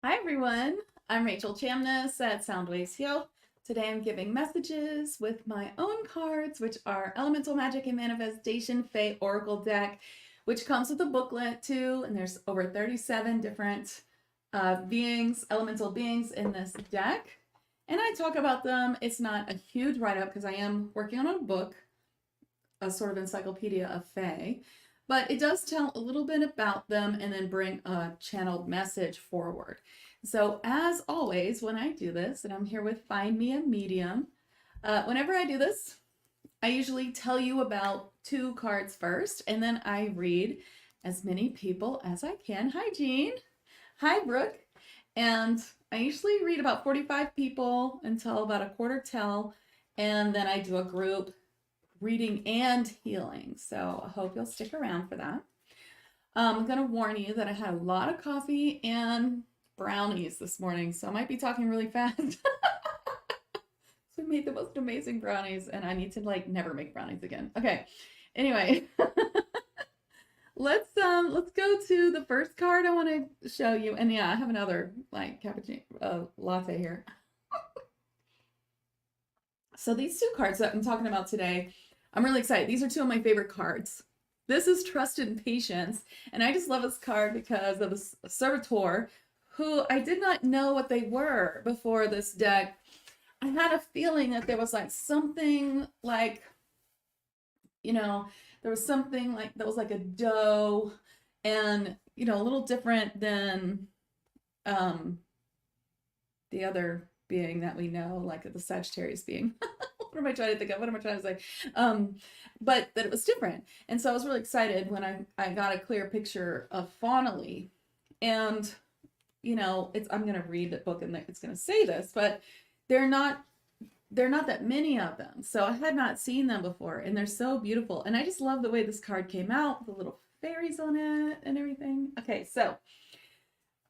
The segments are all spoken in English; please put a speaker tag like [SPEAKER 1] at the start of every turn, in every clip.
[SPEAKER 1] Hi everyone, I'm Rachel Chamness at Soundwaves Heal. Today I'm giving messages with my own cards, which are Elemental Magic and Manifestation Fae Oracle deck, which comes with a booklet too, and there's over 37 different elemental beings in this deck. And I talk about them. It's not a huge write-up because I am working on a book, a sort of encyclopedia of Fae, but it does tell a little bit about them and then bring a channeled message forward. So as always, when I do this, and I'm here with FindMeAMedium, whenever I do this, I usually tell you about 2 cards first, and then I read as many people as I can. Hi, Jean. Hi, Brooke. And I usually read about 45 people until about a quarter till, and then I do a group reading and healing. So I hope you'll stick around for that. I'm going to warn you that I had a lot of coffee and brownies this morning, so I might be talking really fast. So I made the most amazing brownies, and I need to never make brownies again. Okay. Anyway, let's go to the first card I want to show you. And yeah, I have another cappuccino latte here. So these 2 cards that I'm talking about today, I'm really excited. These are 2 of my favorite cards. This is Trust and Patience, and I just love this card because of a servitor who I did not know what they were before this deck. I had a feeling that there was something there was something that was like a doe and, a little different than the other being that we know, like the Sagittarius being. What am I trying to think of? What am I trying to say? But that it was different. And so I was really excited when I got a clear picture of faunally. And, I'm going to read the book and it's going to say this, but they're not that many of them. So I had not seen them before, and they're so beautiful. And I just love the way this card came out, the little fairies on it and everything. Okay, so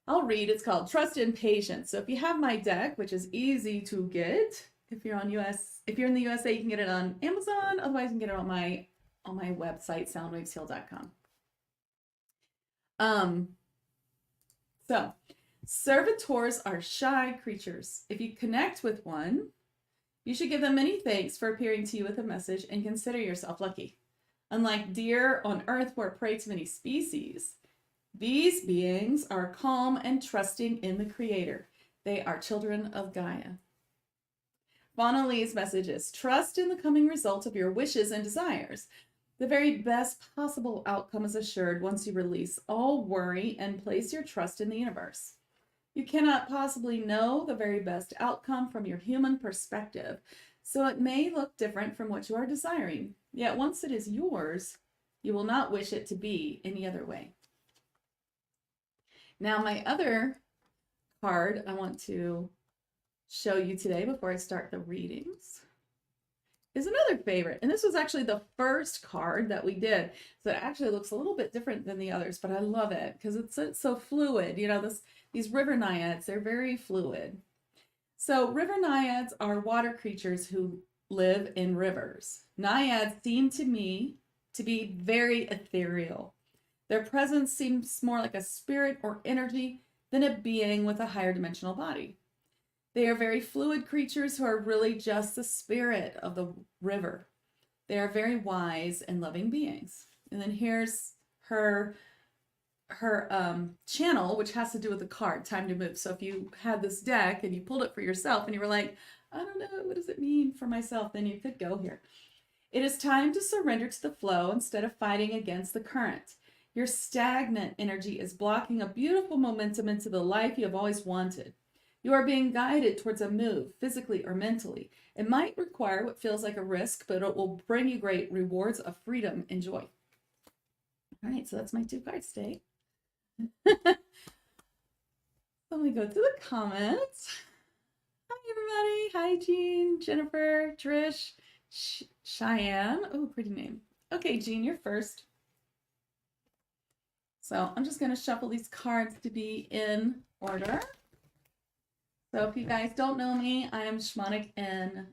[SPEAKER 1] I'll read. It's called Trust and Patience. So if you have my deck, which is easy to get, if you're in the USA, you can get it on Amazon. Otherwise, you can get it on my website, soundwavesheal.com. So servitors are shy creatures. If you connect with one, you should give them many thanks for appearing to you with a message and consider yourself lucky. Unlike deer on earth who are prey to many species, these beings are calm and trusting in the Creator. They are children of Gaia. Faunali's message is, trust in the coming result of your wishes and desires. The very best possible outcome is assured once you release all worry and place your trust in the universe. You cannot possibly know the very best outcome from your human perspective, so it may look different from what you are desiring. Yet once it is yours, you will not wish it to be any other way. Now, my other card I want to show you today before I start the readings is another favorite. And this was actually the first card that we did. So it actually looks a little bit different than the others, but I love it because it's so fluid. These river naiads, they're very fluid. So river naiads are water creatures who live in rivers. Naiads seem to me to be very ethereal. Their presence seems more like a spirit or energy than a being with a higher dimensional body. They are very fluid creatures who are really just the spirit of the river. They are very wise and loving beings. And then here's her channel, which has to do with the card, Time to Move. So if you had this deck and you pulled it for yourself and you were like, I don't know, what does it mean for myself? Then you could go here. It is time to surrender to the flow instead of fighting against the current. Your stagnant energy is blocking a beautiful momentum into the life you have always wanted. You are being guided towards a move, physically or mentally. It might require what feels like a risk, but it will bring you great rewards of freedom and joy. All right, so that's my 2 cards today. Let me go to the comments. Hi, everybody. Hi, Jean, Jennifer, Trish, Cheyenne. Oh, pretty name. Okay, Jean, you're first. So I'm just going to shuffle these cards to be in order. So if you guys don't know me, I am shamanic and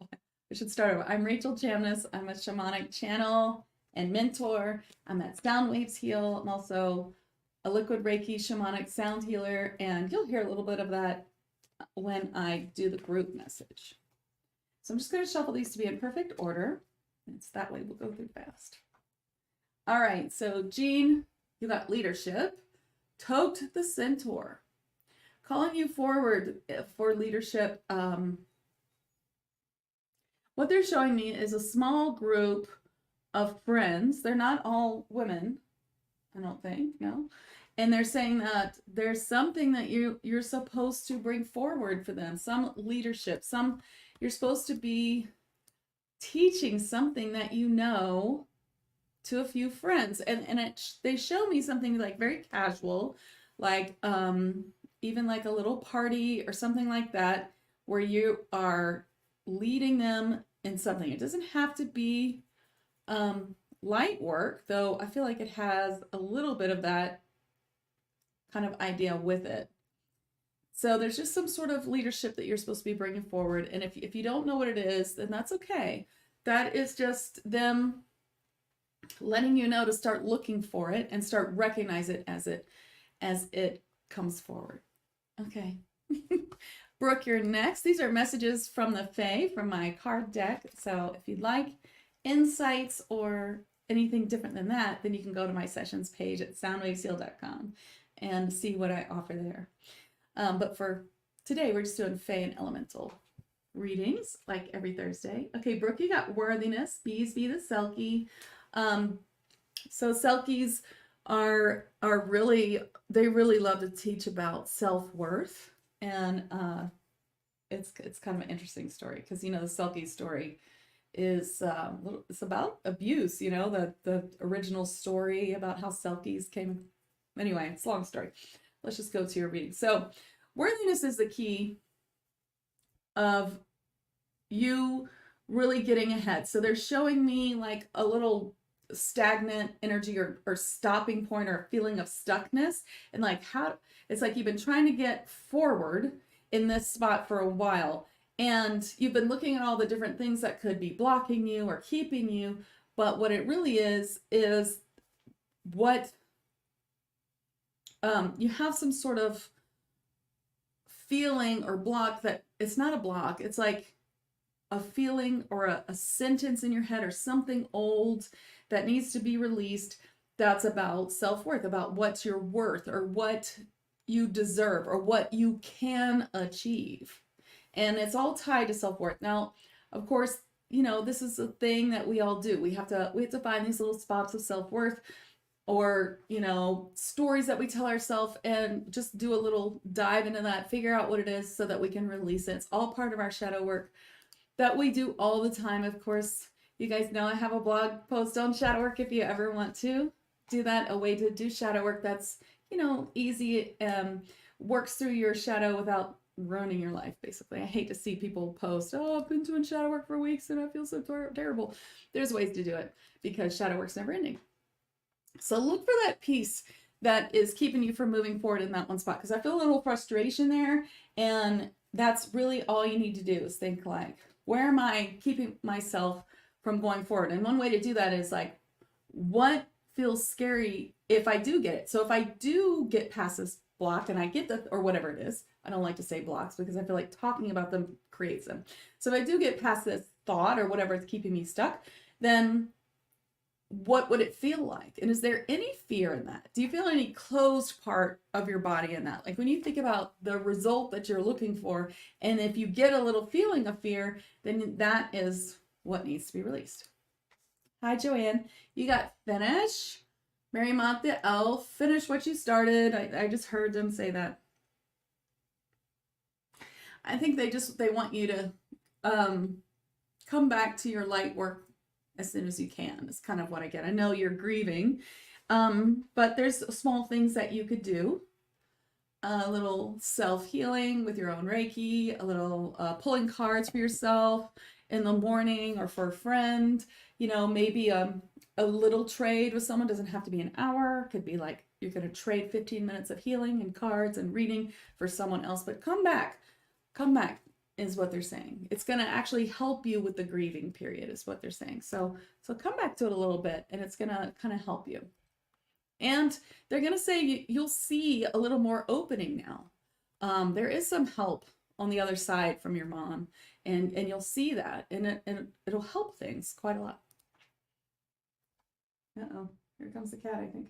[SPEAKER 1] I should start over. I'm Rachel Chamness. I'm a shamanic channel and mentor. I'm at Soundwaves Heal. I'm also a liquid Reiki shamanic sound healer, and you'll hear a little bit of that when I do the group message. So I'm just going to shuffle these to be in perfect order. It's that way we'll go through fast. All right, so Jean, you got leadership. Tote the Centaur, calling you forward for leadership. What they're showing me is a small group of friends. They're not all women, I don't think, no. And they're saying that there's something that you're supposed to bring forward for them, some leadership, you're supposed to be teaching something that you know to a few friends. And they show me something like very casual, like even like a little party or something like that, where you are leading them in something. It doesn't have to be light work, though I feel like it has a little bit of that kind of idea with it. So there's just some sort of leadership that you're supposed to be bringing forward. And if you don't know what it is, then that's okay. That is just them letting you know to start looking for it and start recognize it as it comes forward. Okay. Brooke, you're next. These are messages from the Fae, from my card deck. So if you'd like insights or anything different than that, then you can go to my sessions page at soundwavesheal.com and see what I offer there. But for today, we're just doing Fae and Elemental readings, like every Thursday. Okay, Brooke, you got worthiness. Bees be the Selkie. So Selkies are really, they really love to teach about self-worth. And it's kind of an interesting story because, you know, the Selkie story is it's about abuse, you know, the original story about how Selkies came. Anyway, it's a long story. Let's just go to your reading. So worthiness is the key of you really getting ahead. So they're showing me like a little stagnant energy or stopping point or a feeling of stuckness, and like how it's like you've been trying to get forward in this spot for a while, and you've been looking at all the different things that could be blocking you or keeping you, but what it really is what you have some sort of feeling or block that it's not a block, it's like a feeling or a sentence in your head or something old that needs to be released that's about self-worth, about what's your worth or what you deserve or what you can achieve. And it's all tied to self-worth. Now, of course, you know, this is a thing that we all do. We have to find these little spots of self-worth or, you know, stories that we tell ourselves and just do a little dive into that, figure out what it is so that we can release it. It's all part of our shadow work that we do all the time. Of course, you guys know I have a blog post on shadow work if you ever want to do that, a way to do shadow work that's, you know, easy, works through your shadow without ruining your life, basically. I hate to see people post, oh, I've been doing shadow work for weeks and I feel so terrible. There's ways to do it because shadow work's never ending. So look for that piece that is keeping you from moving forward in that one spot, because I feel a little frustration there, and that's really all you need to do is think like, where am I keeping myself from going forward? And one way to do that is like, what feels scary if I do get it? So if I do get past this block and I get the, or whatever it is, I don't like to say blocks because I feel like talking about them creates them. So if I do get past this thought or whatever is keeping me stuck, then what would it feel like? And is there any fear in that? Do you feel any closed part of your body in that? Like when you think about the result that you're looking for, and if you get a little feeling of fear, then that is what needs to be released. Hi, Joanne. You got finish. Mary Mont the elf. Finish what you started. I just heard them say that. I think they want you to come back to your light work as soon as you can. It's kind of what I get. I know you're grieving, but there's small things that you could do. A little self-healing with your own Reiki, a little pulling cards for yourself in the morning or for a friend, you know, maybe a little trade with someone. Doesn't have to be an hour. Could be like you're going to trade 15 minutes of healing and cards and reading for someone else, but come back is what they're saying. It's going to actually help you with the grieving period is what they're saying. So come back to it a little bit and it's going to kind of help you. And they're going to say you'll see a little more opening now. There is some help on the other side from your mom, and you'll see that, and it'll help things quite a lot. Uh-oh, here comes the cat, I think.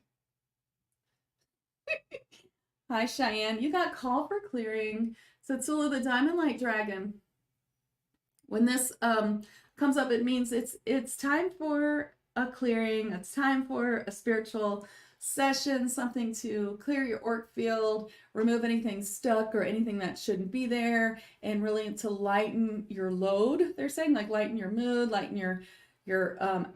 [SPEAKER 1] Hi, Cheyenne. You got call for clearing. So Tsula, the Diamond Light Dragon. When this comes up, it means it's time for a clearing. It's time for a spiritual session, something to clear your auric field, remove anything stuck or anything that shouldn't be there, and really to lighten your load. They're saying, like, lighten your mood, lighten your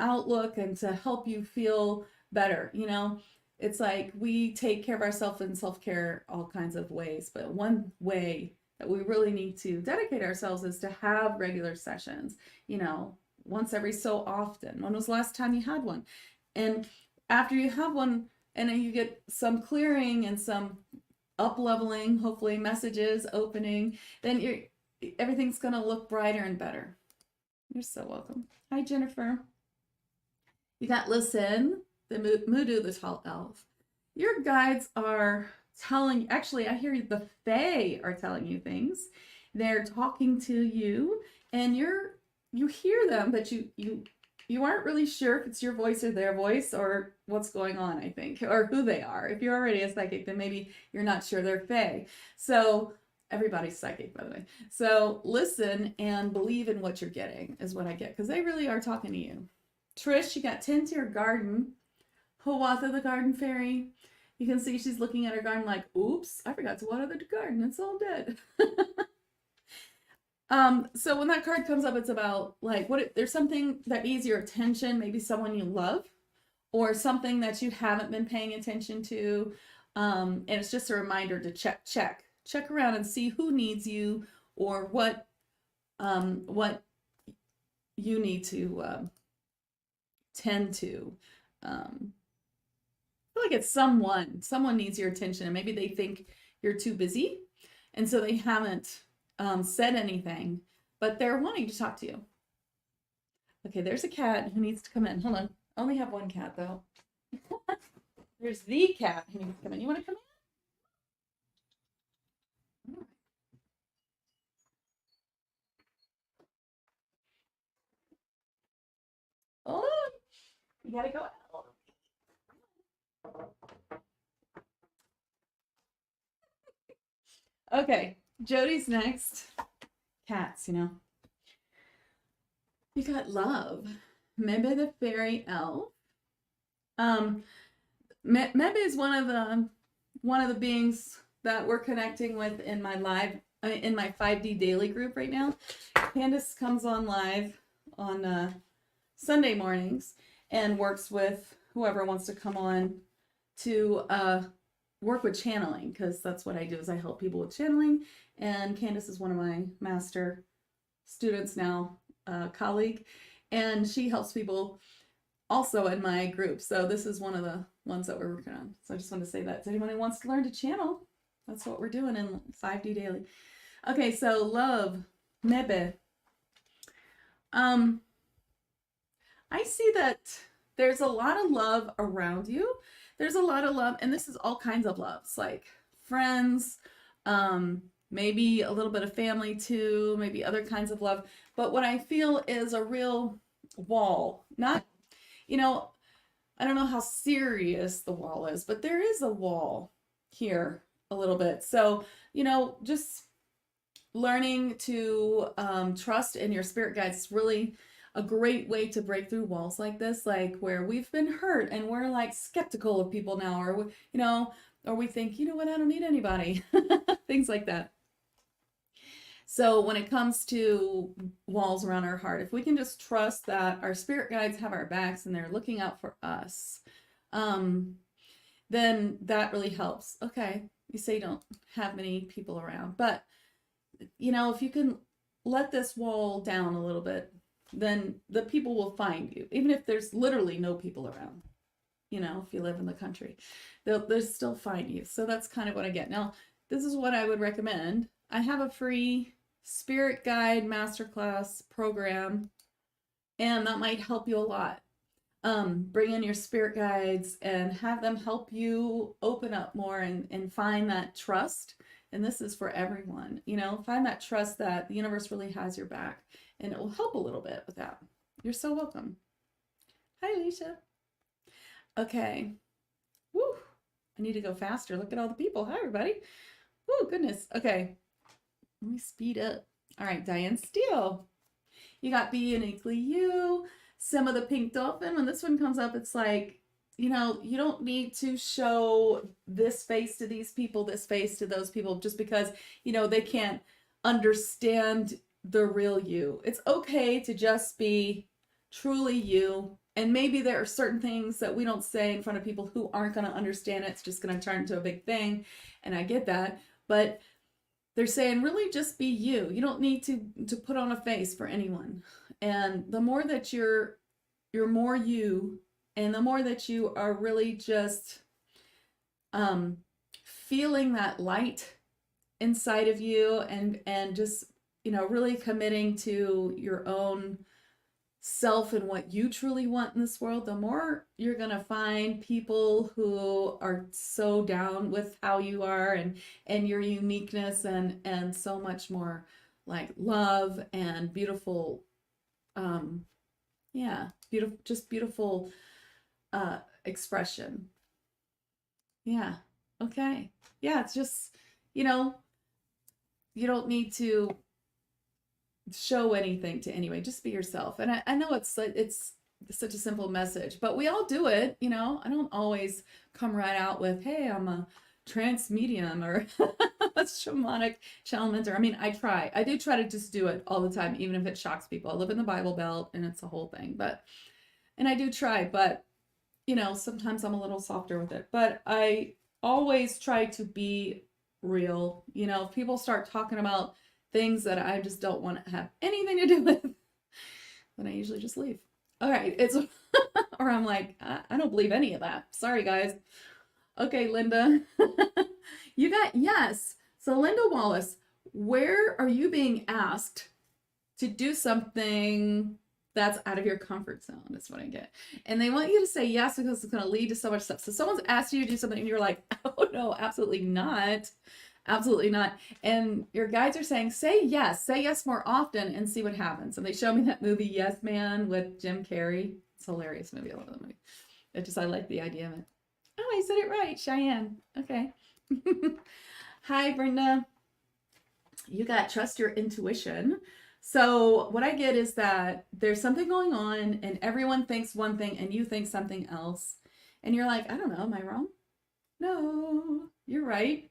[SPEAKER 1] outlook, and to help you feel better. You know, it's like we take care of ourselves in self-care all kinds of ways, but one way that we really need to dedicate ourselves is to have regular sessions, you know, once every so often. When was the last time you had one? And after you have one, and then you get some clearing and some up leveling, hopefully messages opening, then everything's going to look brighter and better. You're so welcome. Hi, Jennifer. You got Listen, the Mudu, the tall elf. Your guides are telling, actually, I hear the Fae are telling you things. They're talking to you, and you hear them, but you aren't really sure if it's your voice or their voice or what's going on, I think, or who they are. If you're already a psychic, then maybe you're not sure they're Fae. So everybody's psychic, by the way. So listen and believe in what you're getting is what I get, because they really are talking to you. Trish, you got Tend to Your Garden. Hiawatha, the garden fairy. You can see she's looking at her garden like, oops, I forgot to water the garden. It's all dead. So when that card comes up, it's about like, there's something that needs your attention, maybe someone you love, or something that you haven't been paying attention to. And it's just a reminder to check around and see who needs you, or what you need to tend to. I feel like it's someone needs your attention, and maybe they think you're too busy, and so they haven't said anything, but they're wanting to talk to you. Okay, there's a cat who needs to come in. Hold on. I only have one cat, though. There's the cat who needs to come in. You want to come in? Oh, you gotta go out. Okay, Jody's next. Cats, you know. You got Love. Mebe the fairy elf. Mebe is one of the beings that we're connecting with in my in my 5D daily group right now. Candace comes on live on Sunday mornings and works with whoever wants to come on to work with channeling, because that's what I do, is I help people with channeling. And Candace is one of my master students now, colleague, and she helps people also in my group. So this is one of the ones that we're working on. So I just want to say that to anyone who wants to learn to channel, that's what we're doing in 5D daily. Okay, so Love, Mebe. I see that there's a lot of love around you. There's a lot of love, and this is all kinds of loves, like friends, maybe a little bit of family too, maybe other kinds of love. But what I feel is a real wall. Not, you know, I don't know how serious the wall is, but there is a wall here a little bit. So, you know, just learning to trust in your spirit guides is really a great way to break through walls like this, like where we've been hurt and we're like skeptical of people now, or, you know, or we think, you know what, I don't need anybody, things like that. So when it comes to walls around our heart, if we can just trust that our spirit guides have our backs and they're looking out for us, then that really helps. Okay, you say you don't have many people around, but, you know, if you can let this wall down a little bit, then the people will find you, even if there's literally no people around. You know, if you live in the country, they'll still find you. So that's kind of what I get. Now, this is what I would recommend. I have a free spirit guide masterclass program, and that might help you a lot. bring in your spirit guides and have them help you open up more and find that trust. And this is for everyone, you know, find that trust that the universe really has your back, and it will help a little bit with that. You're so welcome. Hi, Alicia. Okay. Woo. I need to go faster. Look at all the people. Hi, everybody. Woo, goodness. Okay. Let me speed up. All right, Diane Steele. You got Be Uniquely You. Some of the Pink Dolphin. When this one comes up, it's like, you know, you don't need to show this face to these people, this face to those people, just because, you know, they can't understand the real you. It's okay to just be truly you. And maybe there are certain things that we don't say in front of people who aren't going to understand it. It's just going to turn into a big thing. And I get that. But they're saying, really just be you. You don't need to put on a face for anyone. And the more that you're more you, and the more that you are really just feeling that light inside of you, and just, you know, really committing to your own self and what you truly want in this world, the more you're going to find people who are so down with how you are and your uniqueness, and so much more like love and beautiful, yeah, beautiful, just beautiful expression. Yeah. Okay. Yeah. It's just, you know, you don't need to show anything to anyway, just be yourself. And I know it's such a simple message, but we all do it, you know. I don't always come right out with, hey, I'm a trance medium or a shamanic channel mentor. I mean, I do try to just do it all the time, even if it shocks people. I live in the Bible Belt and it's a whole thing, and I do try, but you know, sometimes I'm a little softer with it, but I always try to be real. You know, if people start talking about things that I just don't want to have anything to do with, then I usually just leave. All right, it's or I'm like, I don't believe any of that. Sorry, guys. Okay, Linda. You got yes. So Linda Wallace, where are you being asked to do something that's out of your comfort zone? That's what I get. And they want you to say yes because it's going to lead to so much stuff. So someone's asked you to do something and you're like, oh no, absolutely not. Absolutely not. And your guides are saying, say yes more often and see what happens. And they show me that movie, Yes Man, with Jim Carrey. It's a hilarious movie. I love the movie. I like the idea of it. Oh, I said it right, Cheyenne. Okay. Hi, Brenda. You got trust your intuition. So what I get is that there's something going on and everyone thinks one thing and you think something else. And you're like, I don't know, am I wrong? No, you're right.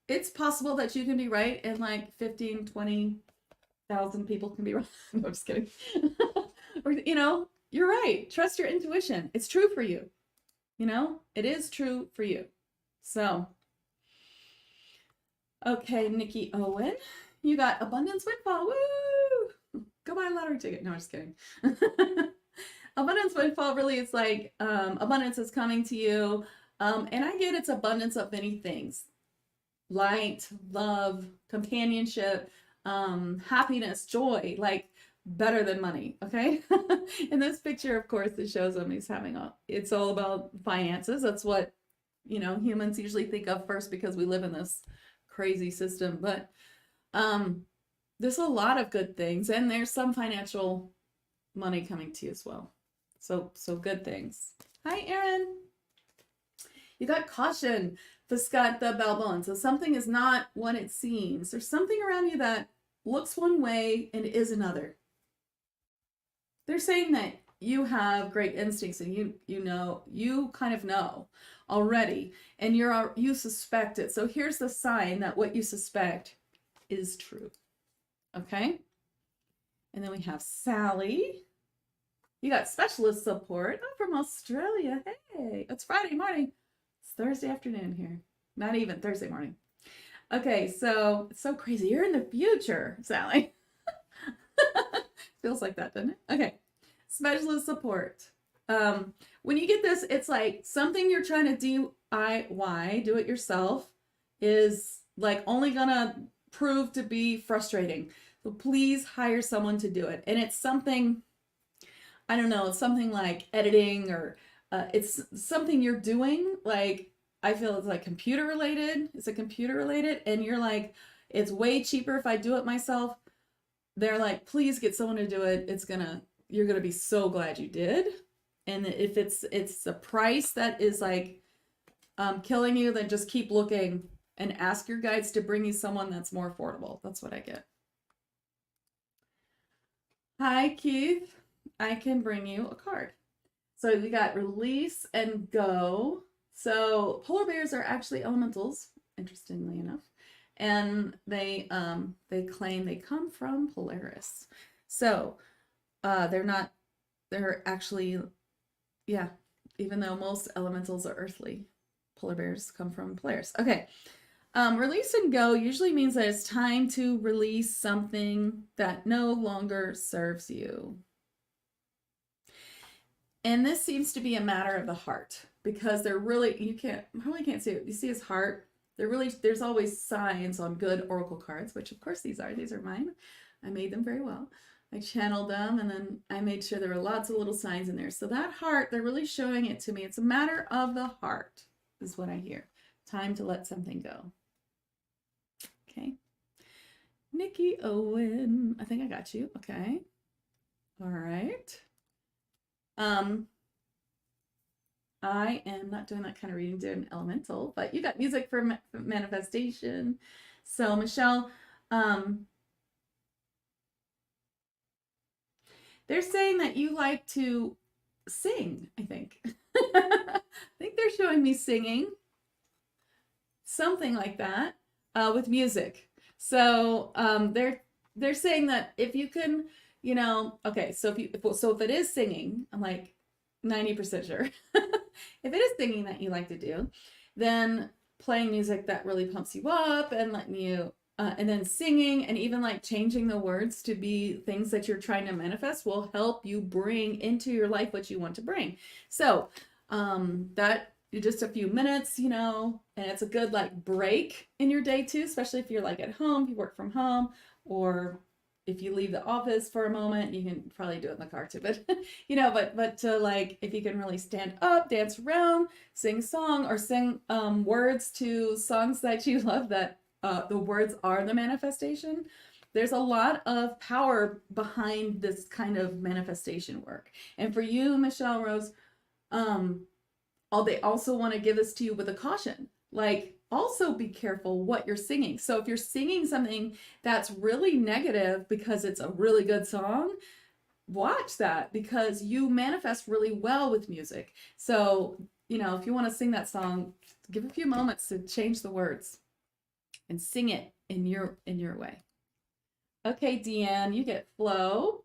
[SPEAKER 1] It's possible that you can be right and like 15, 20,000 people can be wrong. No, I'm just kidding. Or, you know, you're right. Trust your intuition. It's true for you. You know, it is true for you. So, okay, Nikki Owen, you got abundance windfall. Woo! Go buy a lottery ticket. No, I'm just kidding. Abundance windfall really is like abundance is coming to you. And I get it's abundance of many things. Light, love, companionship, happiness, joy, like better than money. Okay. In this picture, of course, it shows him he's having it's all about finances. That's what, you know, humans usually think of first because we live in this crazy system, but there's a lot of good things and there's some financial money coming to you as well. So good things. Hi, Erin. You got caution. Fiscata Balbon. So something is not what it seems. There's something around you that looks one way and is another. They're saying that you have great instincts and you kind of know already and you suspect it. So here's the sign that what you suspect is true. Okay. And then we have Sally. You got specialist support. Oh, from Australia. Hey, it's Friday morning. Thursday afternoon here. Not even Thursday morning. Okay, so it's so crazy. You're in the future, Sally. Feels like that, doesn't it? Okay. Specialist support. When you get this, it's like something you're trying to DIY, do it yourself, is like only gonna prove to be frustrating. So please hire someone to do it. And it's something, I don't know, something like editing or it's something you're doing. Like, I feel it's like computer related. It's a computer related, and you're like, it's way cheaper if I do it myself. They're like, please get someone to do it. You're gonna be so glad you did. And if it's a price that is like killing you, then just keep looking and ask your guides to bring you someone that's more affordable. That's what I get. Hi, Keith. I can bring you a card. So we got release and go. So polar bears are actually elementals, interestingly enough. And they claim they come from Polaris. So they're actually, yeah, even though most elementals are earthly, polar bears come from Polaris. Okay. Release and go usually means that it's time to release something that no longer serves you. And this seems to be a matter of the heart, because they're really, you probably can't see it. You see his heart? There's always signs on good oracle cards, which of course these are mine. I made them very well. I channeled them, and then I made sure there were lots of little signs in there. So that heart, they're really showing it to me. It's a matter of the heart, is what I hear. Time to let something go. Okay. Nikki Owen, I think I got you. Okay. All right. I am not doing that kind of reading, doing elemental, but you got music for manifestation. So Michelle, they're saying that you like to sing, I think. I think they're showing me singing, something like that, with music. So they're saying that if you can, you know, okay, so if it is singing, I'm like 90% sure. If it is singing that you like to do, then playing music that really pumps you up and letting you, and then singing and even like changing the words to be things that you're trying to manifest will help you bring into your life what you want to bring. So that just a few minutes, you know, and it's a good like break in your day too, especially if you're like at home, if you work from home, or if you leave the office for a moment. You can probably do it in the car too, but you know, but to like, if you can really stand up, dance around, sing a song, or sing words to songs that you love, that the words are the manifestation. There's a lot of power behind this kind of manifestation work. And for you, Michelle Rose, they also want to give this to you with a caution. Like, also be careful what you're singing. So if you're singing something that's really negative because it's a really good song, watch that, because you manifest really well with music. So, you know, if you want to sing that song, give a few moments to change the words and sing it in your way. Okay, Deanne, you get Flow,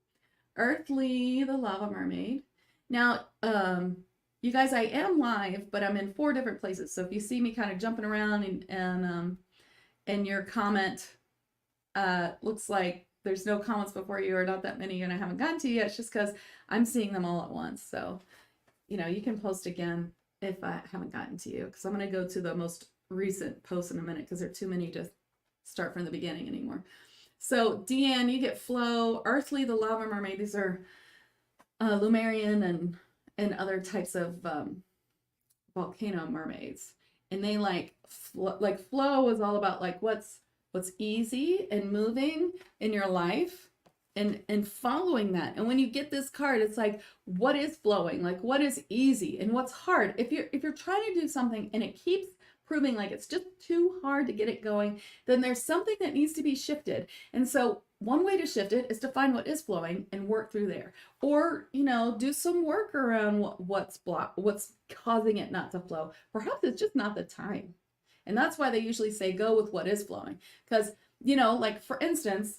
[SPEAKER 1] Earthly, the Lava Mermaid. Now, you guys, I am live, but I'm in 4 different places. So if you see me kind of jumping around and your comment looks like there's no comments before you, or not that many, and I haven't gotten to you yet, it's just because I'm seeing them all at once. So, you know, you can post again if I haven't gotten to you, because I'm going to go to the most recent posts in a minute, because there are too many to start from the beginning anymore. So Deanne, you get Flow, Earthly, the Lava Mermaid. These are Lumerian and other types of volcano mermaids, and they like Flow is all about like what's easy and moving in your life, and following that. And when you get this card, it's like, what is flowing? Like, what is easy and what's hard? If you're trying to do something and it keeps proving like it's just too hard to get it going, then there's something that needs to be shifted. And so one way to shift it is to find what is flowing and work through there, or, you know, do some work around what's causing it not to flow. Perhaps it's just not the time. And that's why they usually say go with what is flowing. Because, you know, like for instance,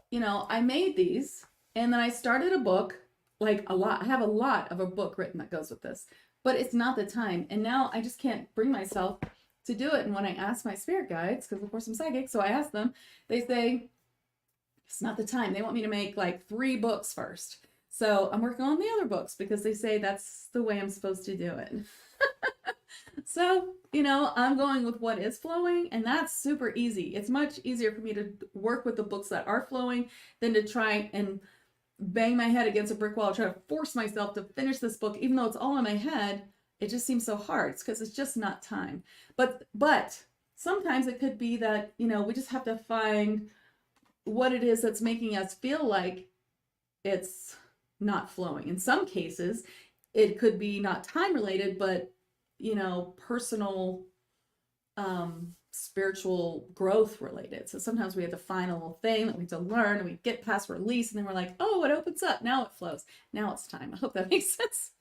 [SPEAKER 1] you know, I made these and then I started a book, like a lot. I have a lot of a book written that goes with this, but it's not the time. And now I just can't bring myself to do it. And when I ask my spirit guides, because of course I'm psychic, so I ask them, they say, it's not the time. They want me to make like 3 books first. So I'm working on the other books because they say that's the way I'm supposed to do it. So, you know, I'm going with what is flowing, and that's super easy. It's much easier for me to work with the books that are flowing than to try and bang my head against a brick wall, try to force myself to finish this book, even though it's all in my head. It just seems so hard. It's because it's just not time. But sometimes it could be that, you know, we just have to find what it is that's making us feel like it's not flowing. In some cases, it could be not time related, but, you know, personal, spiritual growth related. So sometimes we have to find a little thing that we have to learn, and we get past release, and then we're like, oh, it opens up. Now it flows. Now it's time. I hope that makes sense.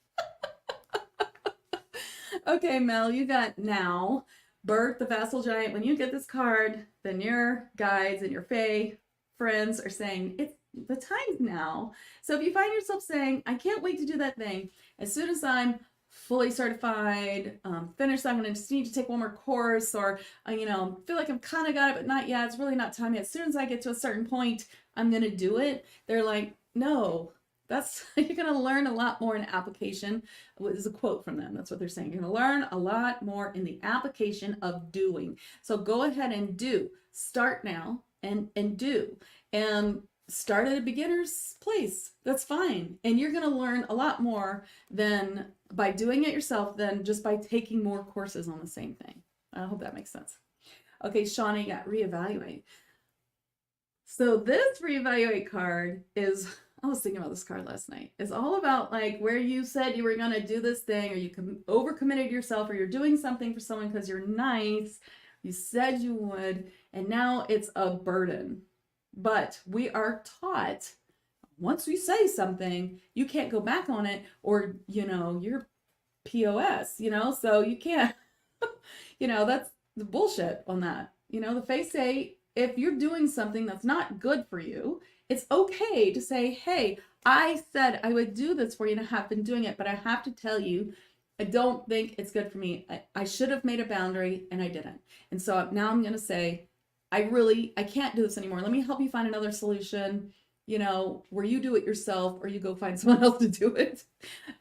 [SPEAKER 1] Okay, Mel, you got now. Bert, the Vassal Giant. When you get this card, then your guides and your Fae friends are saying, it's the time's now. So if you find yourself saying, I can't wait to do that thing, as soon as I'm fully certified, finished, I'm going to just need to take one more course, or, you know, feel like I've kind of got it, but not yet. It's really not time yet. As soon as I get to a certain point, I'm going to do it. They're like, no, that's, you're going to learn a lot more in application. This is a quote from them. That's what they're saying. You're going to learn a lot more in the application of doing. So go ahead and do. Start now and do. And start at a beginner's place. That's fine. And you're going to learn a lot more than by doing it yourself than just by taking more courses on the same thing. I hope that makes sense. Okay, Shawnee got reevaluate. So this reevaluate card is, I was thinking about this card last night. It's all about like where you said you were going to do this thing, or you overcommitted yourself, or you're doing something for someone because you're nice. You said you would, and now it's a burden. But we are taught, once we say something, you can't go back on it, or, you know, you're POS, you know, so you can't, you know, that's the bullshit on that. You know, the Fae say, if you're doing something that's not good for you, it's okay to say, hey, I said I would do this for you and I have been doing it, but I have to tell you, I don't think it's good for me. I should have made a boundary and I didn't. And so now I'm going to say, I can't do this anymore. Let me help you find another solution, you know, where you do it yourself, or you go find someone else to do it.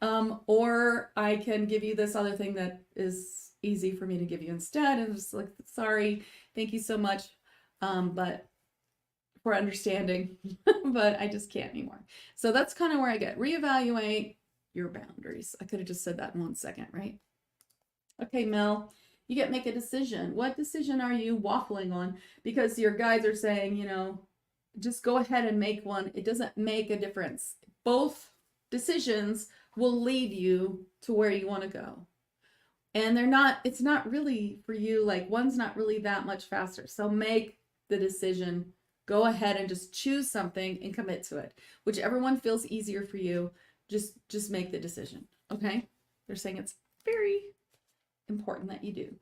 [SPEAKER 1] Or I can give you this other thing that is easy for me to give you instead. And just like, sorry, thank you so much. But for understanding, but I just can't anymore. So that's kind of where I get reevaluate your boundaries. I could have just said that in 1 second, right? Okay, Mel. You get make a decision. What decision are you waffling on? Because your guides are saying, you know, just go ahead and make one. It doesn't make a difference. Both decisions will lead you to where you want to go. And it's not really for you, like one's not really that much faster. So make the decision. Go ahead and just choose something and commit to it. Whichever one feels easier for you, just make the decision. Okay? They're saying it's very important that you do.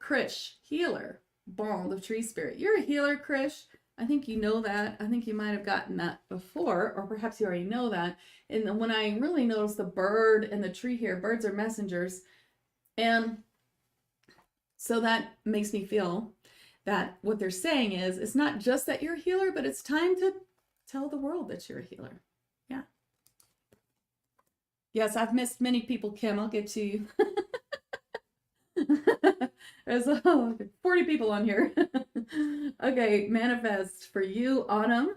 [SPEAKER 1] Krish, healer, ball of tree spirit. You're a healer, Krish. I think you know that. I think you might have gotten that before, or perhaps you already know that. And when I really noticed the bird and the tree here, birds are messengers. And so that makes me feel that what they're saying is, it's not just that you're a healer, but it's time to tell the world that you're a healer. Yeah. Yes, I've missed many people, Kim. I'll get to you. There's 40 people on here. Okay, manifest for you, Autumn.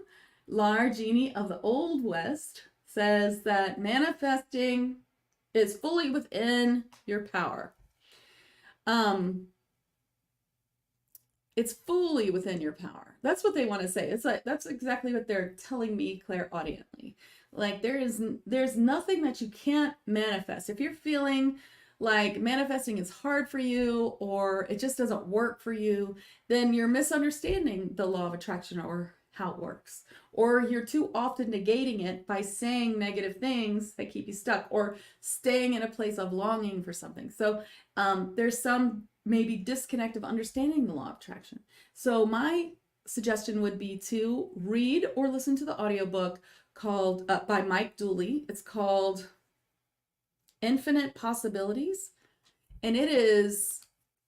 [SPEAKER 1] Lar Genie of the Old West says that manifesting is fully within your power. It's fully within your power. That's what they want to say. It's like, that's exactly what they're telling me clairaudiently. Like there's nothing that you can't manifest. If you're feeling like manifesting is hard for you, or it just doesn't work for you, then you're misunderstanding the law of attraction or how it works. Or you're too often negating it by saying negative things that keep you stuck, or staying in a place of longing for something. So there's some maybe disconnect of understanding the law of attraction. So my suggestion would be to read or listen to the audiobook called by Mike Dooley. It's called Infinite Possibilities, and it is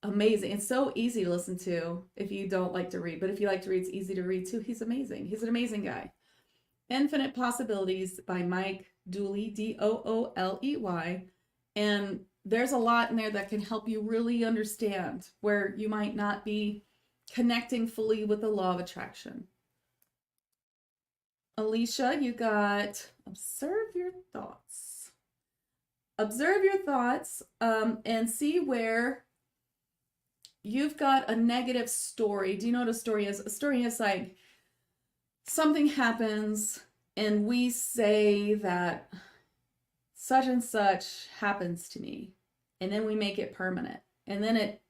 [SPEAKER 1] amazing. It's so easy to listen to if you don't like to read, but if you like to read, it's easy to read too. He's amazing. He's an amazing guy. Infinite Possibilities by Mike Dooley, D-O-O-L-E-Y. And there's a lot in there that can help you really understand where you might not be connecting fully with the law of attraction. Alicia, you got observe your thoughts. Observe your thoughts and see where you've got a negative story. Do you know what a story is? A story is like something happens and we say that such and such happens to me, and then we make it permanent, and then it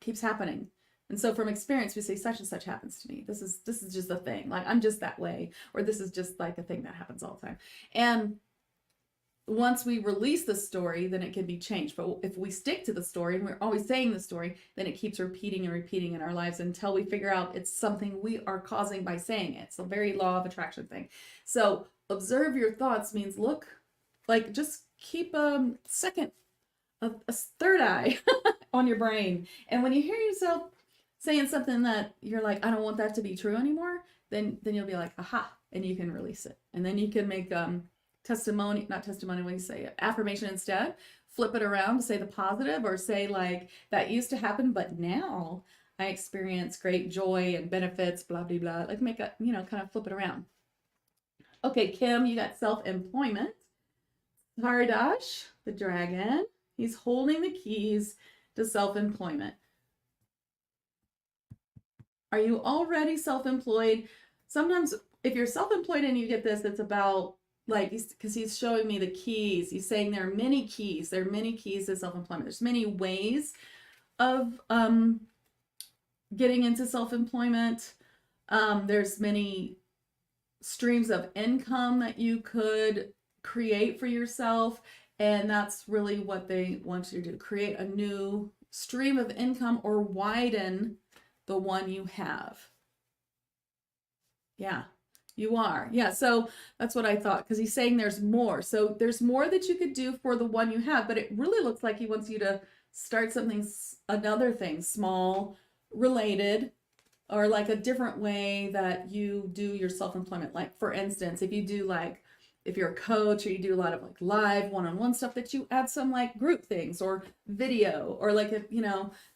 [SPEAKER 1] keeps happening. And so from experience, we say such and such happens to me. This is just a thing. Like, I'm just that way, or this is just like a thing that happens all the time. And once we release the story, then it can be changed. But if we stick to the story and we're always saying the story, then it keeps repeating and repeating in our lives until we figure out it's something we are causing by saying it. It's a very law of attraction thing. So observe your thoughts means look, like, just keep a third eye on your brain. And when you hear yourself saying something that you're like, I don't want that to be true anymore, then you'll be like, aha, and you can release it. And then you can make not testimony, when you say it, affirmation instead. Flip it around to say the positive, or say like, that used to happen, but now I experience great joy and benefits, blah, blah, blah. Like, make a, kind of flip it around. Okay, Kim, you got self-employment. Hardash, the dragon, he's holding the keys to self-employment. Are you already self-employed? Sometimes if you're self-employed and you get this, it's about like, because he's showing me the keys. He's saying there are many keys. There are many keys to self-employment. There's many ways of getting into self-employment. There's many streams of income that you could create for yourself. And that's really what they want you to do. Create a new stream of income or widen the one you have. Yeah, you are. Yeah, so that's what I thought, because he's saying there's more. So there's more that you could do for the one you have, but it really looks like he wants you to start something, another thing, small, related, or like a different way that you do your self-employment. Like, for instance, if you do like, if you're a coach, or you do a lot of like live one-on-one stuff, that you add some like group things or video, or like, if,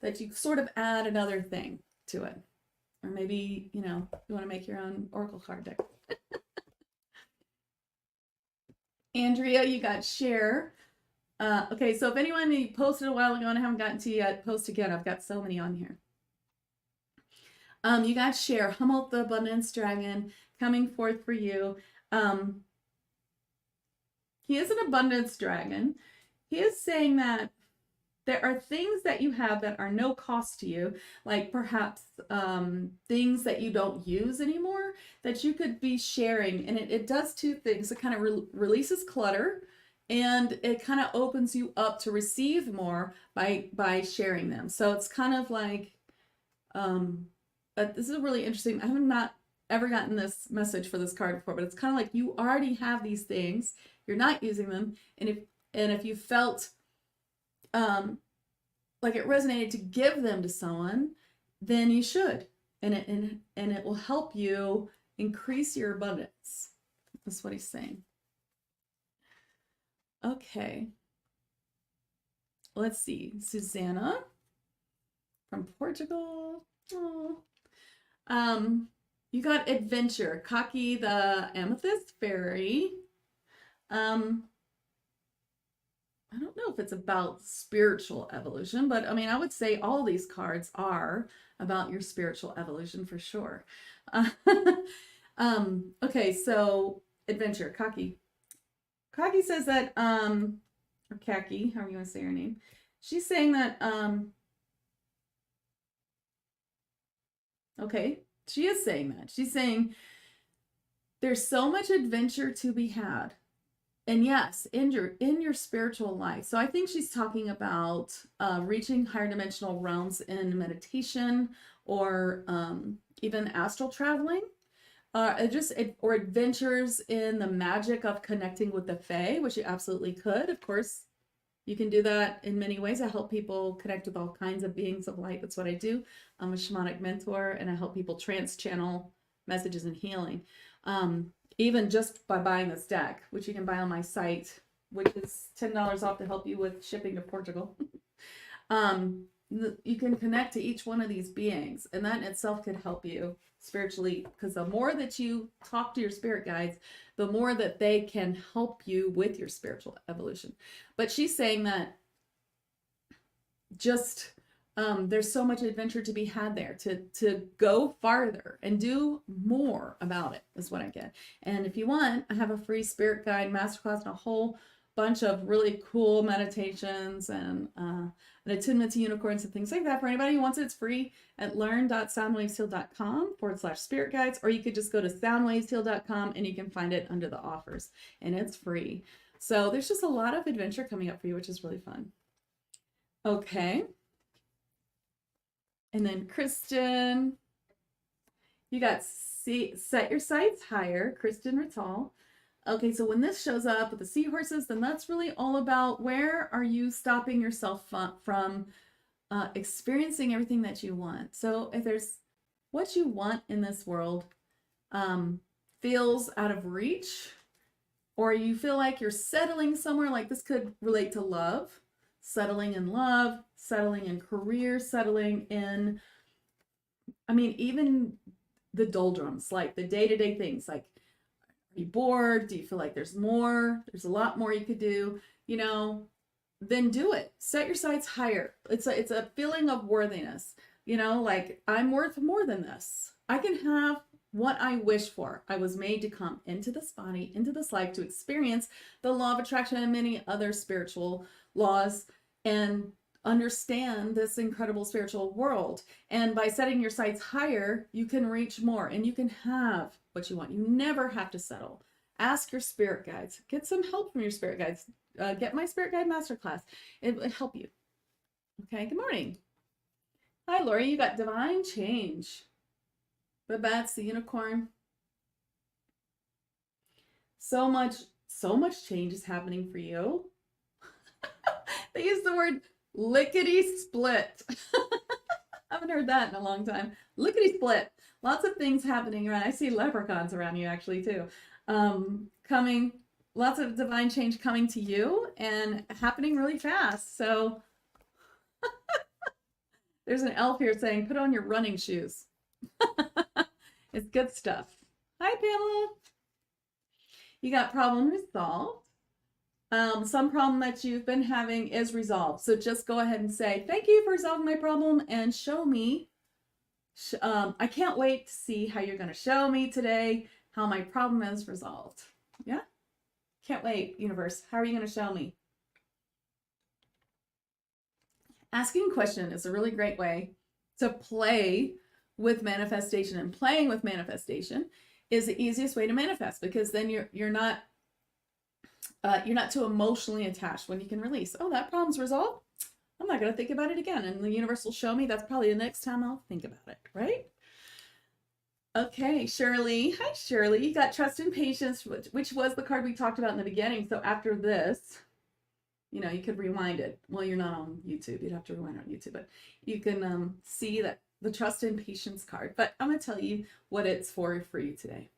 [SPEAKER 1] that you sort of add another thing to it. Or maybe, you want to make your own Oracle card deck. Andrea, you got share. Okay, so if anyone you posted a while ago and I haven't gotten to yet, post again. I've got so many on here. You got share. Hummel, the abundance dragon, coming forth for you. He is an abundance dragon. He is saying that there are things that you have that are no cost to you, like perhaps things that you don't use anymore that you could be sharing. And it does two things. It kind of releases clutter, and it kind of opens you up to receive more by sharing them. So it's kind of like, but this is really interesting. I have not ever gotten this message for this card before, but it's kind of like you already have these things, you're not using them, and if you felt like it resonated to give them to someone, then you should, and it will help you increase your abundance. That's what he's saying. Okay, let's see. Susanna from Portugal. Oh. You got adventure. Kaki, the amethyst fairy. I don't know if it's about spiritual evolution, but I mean, I would say all these cards are about your spiritual evolution for sure. Okay, so adventure, Kaki. Kaki says that, or Kaki, however you want to say her name. She's saying that, okay, she is saying that. She's saying there's so much adventure to be had. And yes, in your spiritual life. So I think she's talking about reaching higher dimensional realms in meditation, or even astral traveling, or adventures in the magic of connecting with the Fae, which you absolutely could. Of course, you can do that in many ways. I help people connect with all kinds of beings of light. That's what I do. I'm a shamanic mentor, and I help people trans-channel messages and healing. Even just by buying this deck, which you can buy on my site, which is $10 off to help you with shipping to Portugal. you can connect to each one of these beings, and that in itself could help you spiritually, because the more that you talk to your spirit guides, the more that they can help you with your spiritual evolution. But she's saying that just there's so much adventure to be had there, to go farther and do more about it is what I get. And if you want, I have a free spirit guide masterclass and a whole bunch of really cool meditations and an attunement to unicorns and things like that. For anybody who wants it, it's free at learn.soundwavesheal.com/spirit guides, or you could just go to soundwavesheal.com and you can find it under the offers, and it's free. So there's just a lot of adventure coming up for you, which is really fun. Okay. And then Kristen, you got set your sights higher, Kristen Rittal. Okay, so when this shows up with the seahorses, then that's really all about where are you stopping yourself from experiencing everything that you want. So if there's what you want in this world feels out of reach, or you feel like you're settling somewhere, like this could relate to love, settling in love, settling in career, settling in, I mean, even the doldrums, like the day-to-day things, like, are you bored? Do you feel like there's more? There's a lot more you could do, you know, then do it. Set your sights higher. It's a feeling of worthiness, you know, like I'm worth more than this. I can have what I wish for. I was made to come into this body, into this life, to experience the law of attraction and many other spiritual laws and understand this incredible spiritual world. And by setting your sights higher, you can reach more and you can have what you want. You never have to settle. Ask your spirit guides. Get some help from your spirit guides. Get my spirit guide masterclass. It will help you. Okay, good morning. Hi, Lori. You got divine change. Babette's the unicorn. So much change is happening for you. They use the word lickety split. I haven't heard that in a long time. Lickety split. Lots of things happening around. I see leprechauns around you actually too. Coming, lots of divine change coming to you and happening really fast. So there's an elf here saying, put on your running shoes. It's good stuff. Hi, Pamela. You got problem resolved. Some problem that you've been having is resolved. So just go ahead and say, thank you for resolving my problem and show me. I can't wait to see how you're going to show me today how my problem is resolved. Yeah? Can't wait, universe. How are you going to show me? Asking a question is a really great way to play with manifestation, and playing with manifestation is the easiest way to manifest, because then you're not too emotionally attached when you can release. Oh, that problem's resolved. I'm not going to think about it again. And the universe will show me that's probably the next time I'll think about it, right? Okay, Shirley. Hi, Shirley. You got trust and patience, which was the card we talked about in the beginning. So after this, you know, you could rewind it. Well, you're not on YouTube. You'd have to rewind on YouTube, but you can see that the trust and patience card. But I'm going to tell you what it's for you today.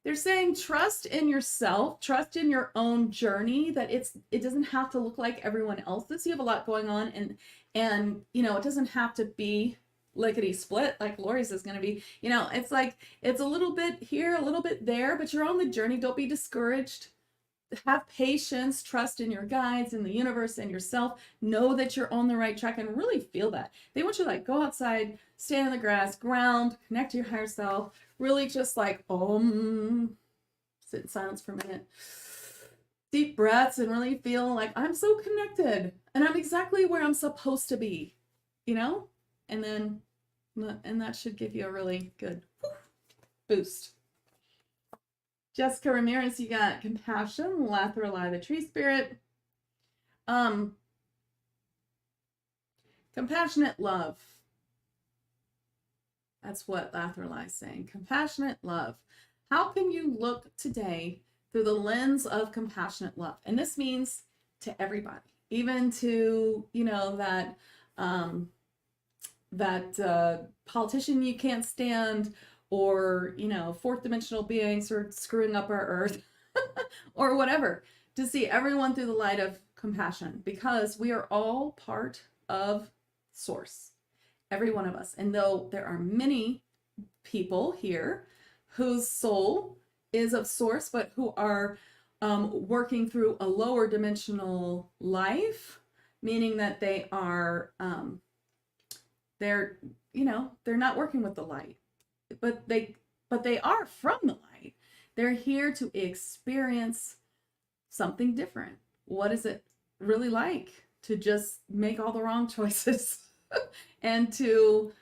[SPEAKER 1] They're saying trust in yourself, trust in your own journey, that it doesn't have to look like everyone else's. You have a lot going on, and you know, it doesn't have to be lickety split like Lori's is going to be. You know, it's like it's a little bit here, a little bit there, but you're on the journey. Don't be discouraged. Have patience, trust in your guides, in the universe, and yourself. Know that you're on the right track and really feel that. They want you to like go outside, stand in the grass, ground, connect to your higher self. Really just like, sit in silence for a minute. Deep breaths and really feel like I'm so connected and I'm exactly where I'm supposed to be, you know? And that should give you a really good boost. Jessica Ramirez, you got compassion, Lathrali, the tree spirit. Compassionate love. That's what Lathrali is saying. Compassionate love. How can you look today through the lens of compassionate love? And this means to everybody, even to, you know, that politician you can't stand, or, you know, fourth dimensional beings are screwing up our earth or whatever, to see everyone through the light of compassion, because we are all part of source, every one of us. And though there are many people here whose soul is of source, but who are working through a lower dimensional life, meaning that they are, they're not working with the light, but they are from the light. They're here to experience something different. What is it really like to just make all the wrong choices and to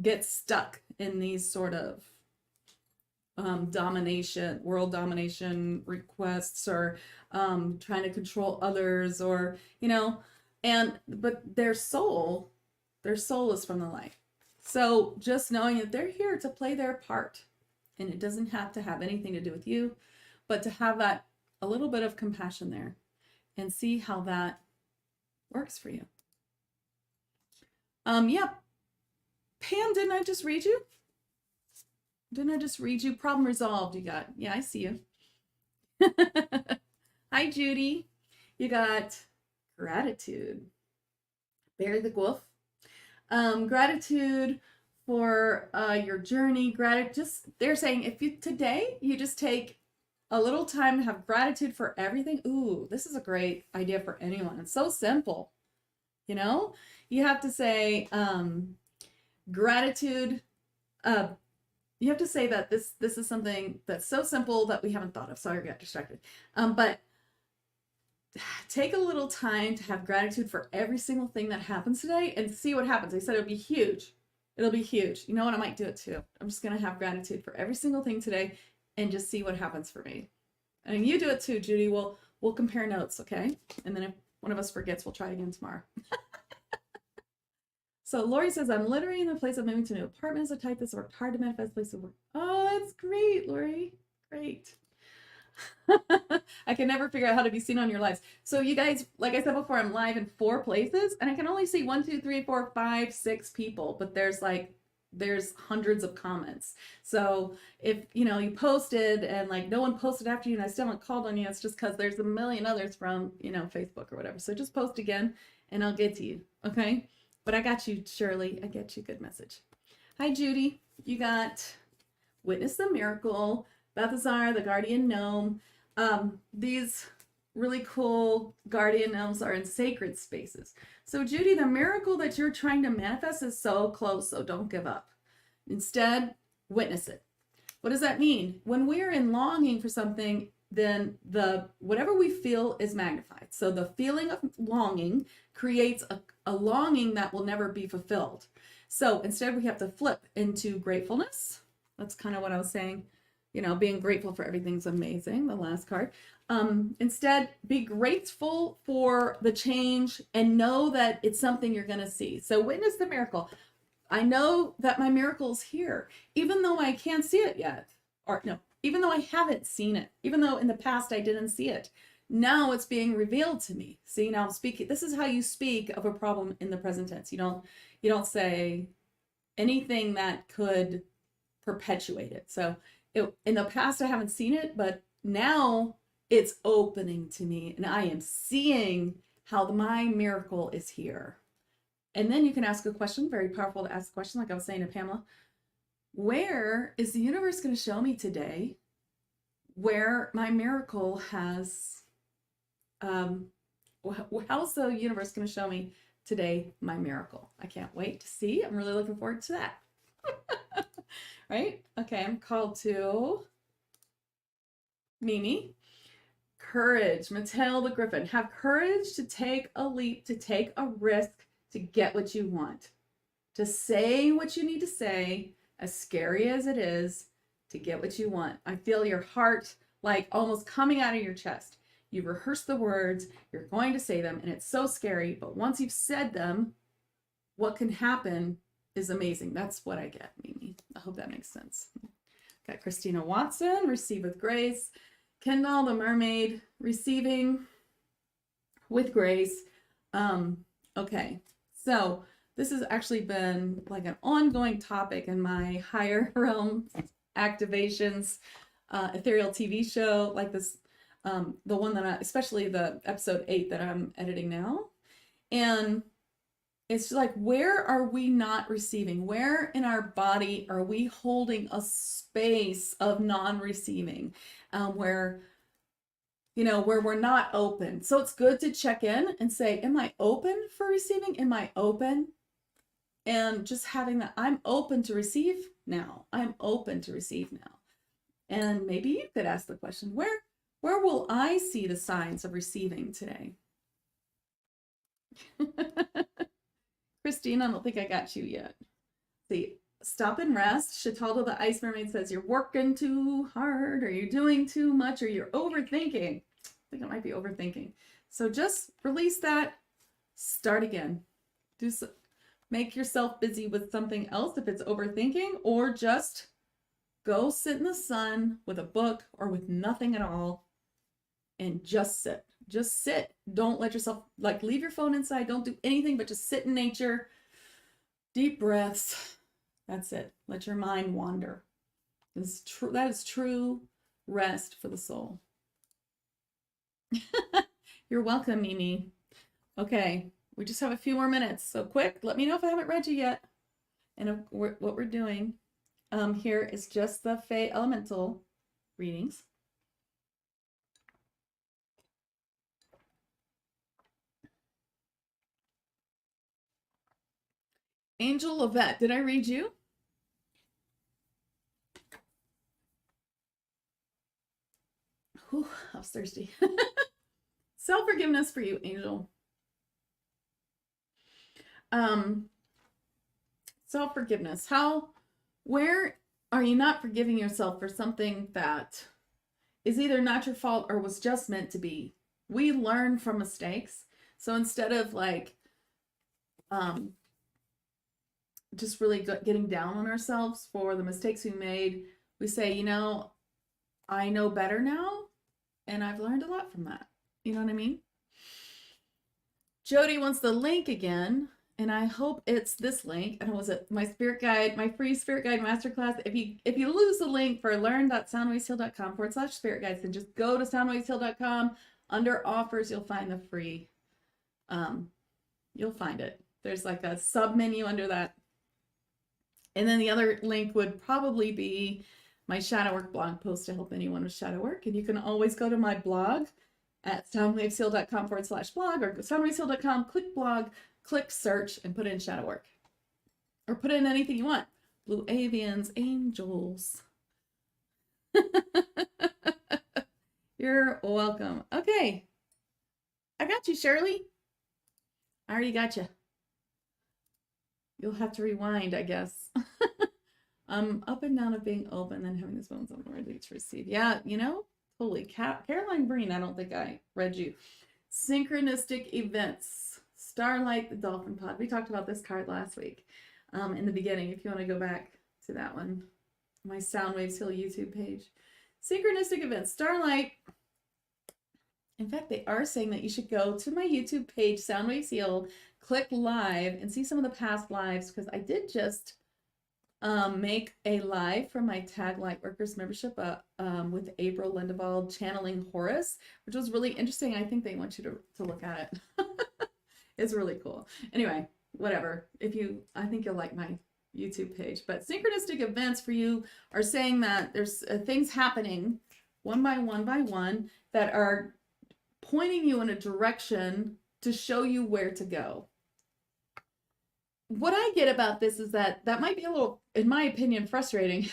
[SPEAKER 1] get stuck in these sort of world domination requests, or trying to control others, or but their soul is from the light. So just knowing that they're here to play their part, and it doesn't have to have anything to do with you, but to have that a little bit of compassion there and see how that works for you. Yeah, Pam, didn't I just read you? Problem resolved, you got. Yeah, I see you. Hi, Judy. You got gratitude. Barry the Wolf. Gratitude for your journey. They're saying if today you just take a little time to have gratitude for everything. Ooh, this is a great idea for anyone. It's so simple. You have to say gratitude. You have to say that this is something that's so simple that we haven't thought of. Sorry, I got distracted. But take a little time to have gratitude for every single thing that happens today and see what happens. I said it'll be huge. It'll be huge. You know what? I might do it too. I'm just going to have gratitude for every single thing today and just see what happens for me. And you do it too, Judy. We'll compare notes, okay? And then if one of us forgets, we'll try again tomorrow. So Lori says, I'm literally in the place of moving to a new apartment. So type this, worked hard to manifest place of work. Oh, that's great, Lori. Great. I can never figure out how to be seen on your lives. So you guys, like I said before, I'm live in 4 places and I can only see 1, 2, 3, 4, 5, 6 people, but there's hundreds of comments. So if you posted and no one posted after you and I still haven't called on you, it's just because there's a million others from Facebook or whatever. So just post again and I'll get to you. Okay. But I got you, Shirley. I get you. Good message. Hi, Judy. You got Witness the Miracle, Balthazar, the Guardian Gnome. These really cool guardian gnomes are in sacred spaces. So, Judy, the miracle that you're trying to manifest is so close, so don't give up. Instead, witness it. What does that mean? When we're in longing for something, then whatever we feel is magnified. So the feeling of longing creates a longing that will never be fulfilled. So instead we have to flip into gratefulness. That's kind of what I was saying. Being grateful for everything's amazing. The last card. Instead, be grateful for the change and know that it's something you're going to see. So witness the miracle. I know that my miracle is here, even though I can't see it yet. Or no, even though I haven't seen it, even though in the past I didn't see it. Now it's being revealed to me. See, now I'm speaking. This is how you speak of a problem in the present tense. You don't say anything that could perpetuate it. So in the past I haven't seen it, but now it's opening to me and I am seeing how my miracle is here. And then you can ask a question, very powerful to ask a question, like I was saying to Pamela. Where is the universe going to show me today where my miracle has, how's the universe going to show me today my miracle? I can't wait to see. I'm really looking forward to that. Right? Okay, I'm called to Mimi. Courage. Matilda Griffin. Have courage to take a leap, to take a risk, to get what you want. To say what you need to say, as scary as it is, to get what you want. I feel your heart like almost coming out of your chest. You've rehearsed the words, you're going to say them, and it's so scary, but once you've said them, what can happen is amazing. That's what I get, Mimi. I hope that makes sense. Got Christina Watson, receive with grace. Kendall, the mermaid, receiving with grace. Okay, so this has actually been like an ongoing topic in my higher realm activations, ethereal TV show, like this, the one that especially the episode 8 that I'm editing now. And It's like, where are we not receiving? Where in our body are we holding a space of non-receiving, where, where we're not open? So it's good to check in and say, am I open for receiving? Am I open? And just having that, I'm open to receive now. I'm open to receive now. And maybe you could ask the question, where will I see the signs of receiving today? Christine, I don't think I got you yet. See, stop and rest. Chitalda the Ice Mermaid says, you're working too hard, or you're doing too much, or you're overthinking. I think it might be overthinking. So just release that. Start again. Make yourself busy with something else if it's overthinking, or just go sit in the sun with a book or with nothing at all and just sit. Just sit. Don't let yourself, like, leave your phone inside. Don't do anything but just sit in nature. Deep breaths. That's it. Let your mind wander. That is true rest for the soul. You're welcome, Mimi. Okay, we just have a few more minutes. So quick, let me know if I haven't read you yet. And what we're doing here is just the Fae Elemental readings. Angel Lovette, did I read you? Whew, I was thirsty. Self-forgiveness for you, Angel. Self-forgiveness. Where are you not forgiving yourself for something that is either not your fault or was just meant to be? We learn from mistakes. So instead of like, just really getting down on ourselves for the mistakes we made, we say, I know better now, and I've learned a lot from that. You know what I mean? Jody wants the link again, and I hope it's this link. And was it my spirit guide, my free spirit guide masterclass? If you lose the link for learn.soundwavesheal.com/spirit guides, then just go to soundwavesheal.com. Under offers, you'll find the free. You'll find it. There's like a sub menu under that. And then the other link would probably be my shadow work blog post to help anyone with shadow work. And you can always go to my blog at soundwavesheal.com/blog, or go soundwavesheal.com, click blog, click search, and put in shadow work. Or put in anything you want. Blue avians, angels. You're welcome. Okay. I got you, Shirley. I already got you. You'll have to rewind, I guess. Up and down of being open, then having this moment of ready to receive. Yeah, totally. Caroline Breen, I don't think I read you. Synchronistic events. Starlight the Dolphin Pod. We talked about this card last week in the beginning, if you want to go back to that one. My Soundwaves Heal YouTube page. Synchronistic events. Starlight. In fact, they are saying that you should go to my YouTube page, Soundwaves Heal, click live, and see some of the past lives, because I did just make a live from my Tag Lightworkers membership with April Lindevald channeling Horus, which was really interesting. I think they want you to look at it. It's really cool. Anyway, whatever. I think you'll like my YouTube page. But synchronistic events for you are saying that there's things happening one by one that are pointing you in a direction to show you where to go. What I get about this is that might be a little, in my opinion, frustrating.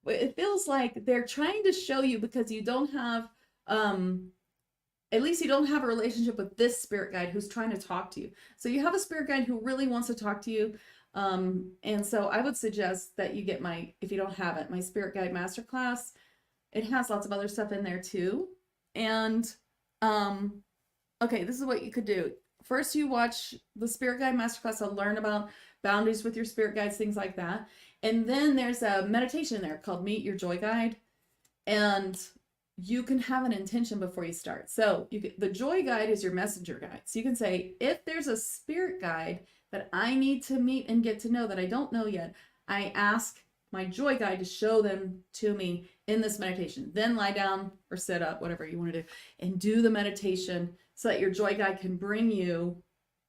[SPEAKER 1] It feels like they're trying to show you, because you don't have, at least you don't have a relationship with this spirit guide who's trying to talk to you. So you have a spirit guide who really wants to talk to you. And so I would suggest that you get if you don't have it, my Spirit Guide Masterclass. It has lots of other stuff in there too. And, okay, this is what you could do. First, you watch the Spirit Guide Masterclass to learn about boundaries with your spirit guides, things like that. And then there's a meditation in there called Meet Your Joy Guide. And you can have an intention before you start. So the Joy Guide is your messenger guide. So you can say, if there's a spirit guide that I need to meet and get to know that I don't know yet, I ask my Joy Guide to show them to me in this meditation. Then lie down or sit up, whatever you want to do, and do the meditation so that your Joy Guide can bring you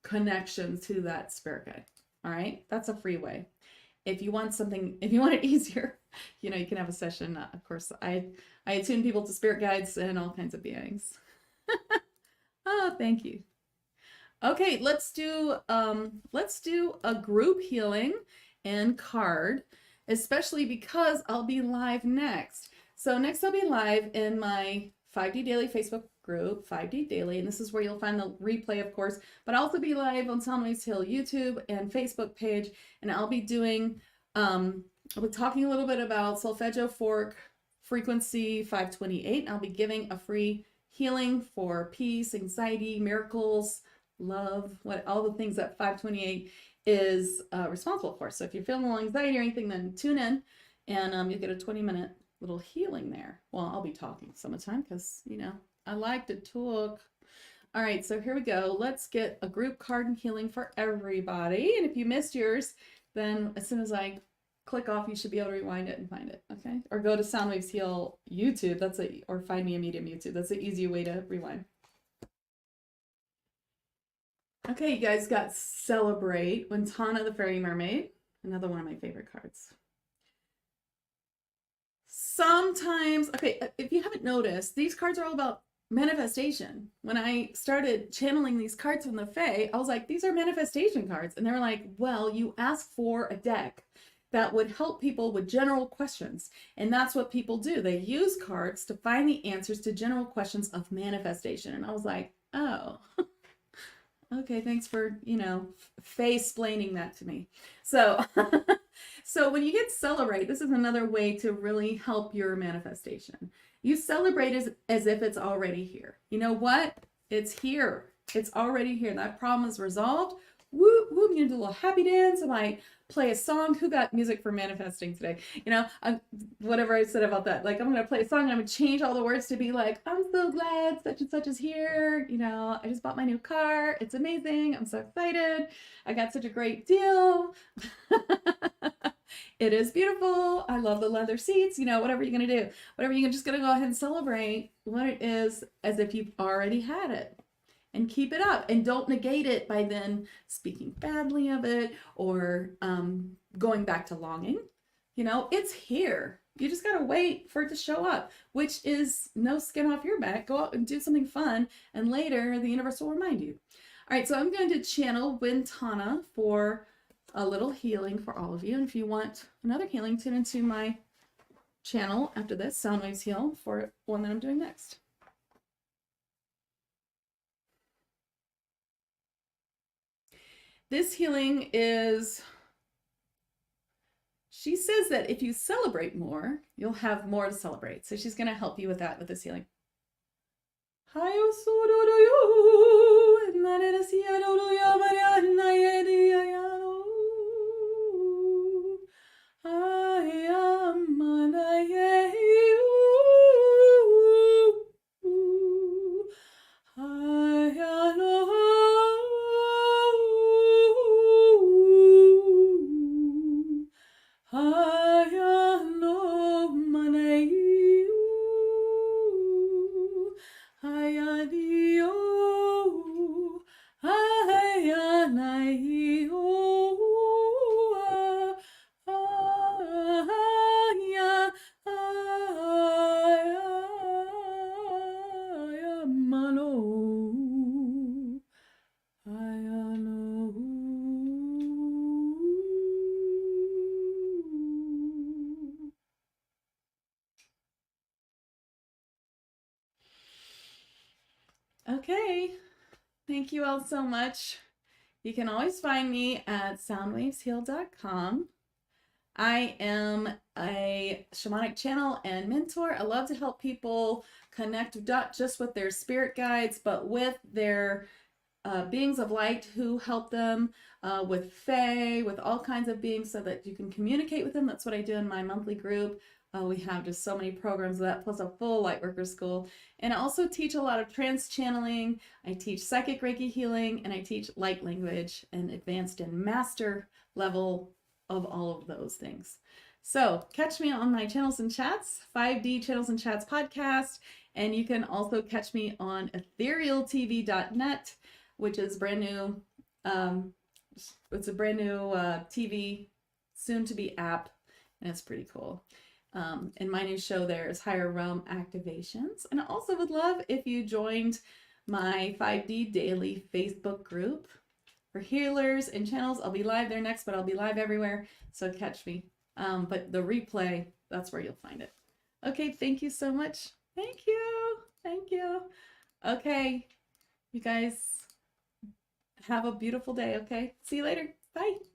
[SPEAKER 1] connection to that spirit guide. All right, that's a free way. If you want something, if you want it easier, you know, you can have a session. Of course, I attune people to spirit guides and all kinds of beings. Oh, thank you. Okay, let's do a group healing and card, especially because I'll be live next. So next I'll be live in my 5D Daily Facebook group, 5D Daily, and this is where you'll find the replay, of course, but I'll also be live on Soundwaves Hill YouTube and Facebook page, and I'll be doing, I'll be talking a little bit about solfeggio fork frequency 528. I'll be giving a free healing for peace, anxiety, miracles, love, all the things that 528 is responsible for. So if you're feeling a little anxiety or anything, then tune in and you'll get a 20-minute little healing there. Well, I'll be talking some of the time because, you know, I like to talk. All right, so here we go. Let's get a group card and healing for everybody. And if you missed yours, then as soon as I click off, you should be able to rewind it and find it, okay? Or go to Soundwaves Heal YouTube, or FindMeAMedium YouTube. That's an easy way to rewind. Okay, you guys got Celebrate, Wintana the Fairy Mermaid, another one of my favorite cards. Sometimes, okay, if you haven't noticed, these cards are all about manifestation. When I started channeling these cards from the Fae, I was like, these are manifestation cards. And they were like, well, you asked for a deck that would help people with general questions. And that's what people do. They use cards to find the answers to general questions of manifestation. And I was like, oh, okay, thanks for, you know, Fae-splaining that to me. So, so when you get Celebrate, this is another way to really help your manifestation. You celebrate as if it's already here. You know what? It's here. It's already here. That problem is resolved. Woo, woo, I'm gonna do a little happy dance. I might play a song. Who got music for manifesting today? You know, whatever I said about that. Like, I'm gonna play a song and I'm gonna change all the words to be like, I'm so glad such and such is here. You know, I just bought my new car. It's amazing. I'm so excited. I got such a great deal. It is beautiful. I love the leather seats. You know, whatever you're gonna do, whatever you're just gonna go ahead and celebrate what it is as if you've already had it. And keep it up, and don't negate it by then speaking badly of it or going back to longing. You know, it's here. You just gotta wait for it to show up, which is no skin off your back. Go out and do something fun, and later the universe will remind you. All right, so I'm going to channel Wintana for a little healing for all of you. And if you want another healing, tune into my channel after this, Soundwaves Heal, for one that I'm doing next. This healing is, she says that if you celebrate more, you'll have more to celebrate. So she's going to help you with that, with this healing. Okay, thank you all so much. You can always find me at soundwavesheal.com. I am a shamanic channel and mentor. I love to help people connect not just with their spirit guides, but with their beings of light who help them, with Fae, with all kinds of beings, so that you can communicate with them. That's what I do in my monthly group. We have just so many programs of that, plus a full Lightworker school. And I also teach a lot of trance channeling. I teach psychic Reiki healing, and I teach light language and advanced and master level of all of those things. So catch me on my channels and chats, 5D Channels and Chats podcast. And you can also catch me on etherealtv.net, which is brand new It's a brand new TV, soon to be app, and it's pretty cool. And my new show there is Higher Realm Activations. And I also would love if you joined my 5D Daily Facebook group for healers and channels. I'll be live there next, but I'll be live everywhere, so catch me. But the replay, that's where you'll find it. Okay, thank you so much. Thank you. Thank you. Okay, you guys have a beautiful day, okay? See you later. Bye.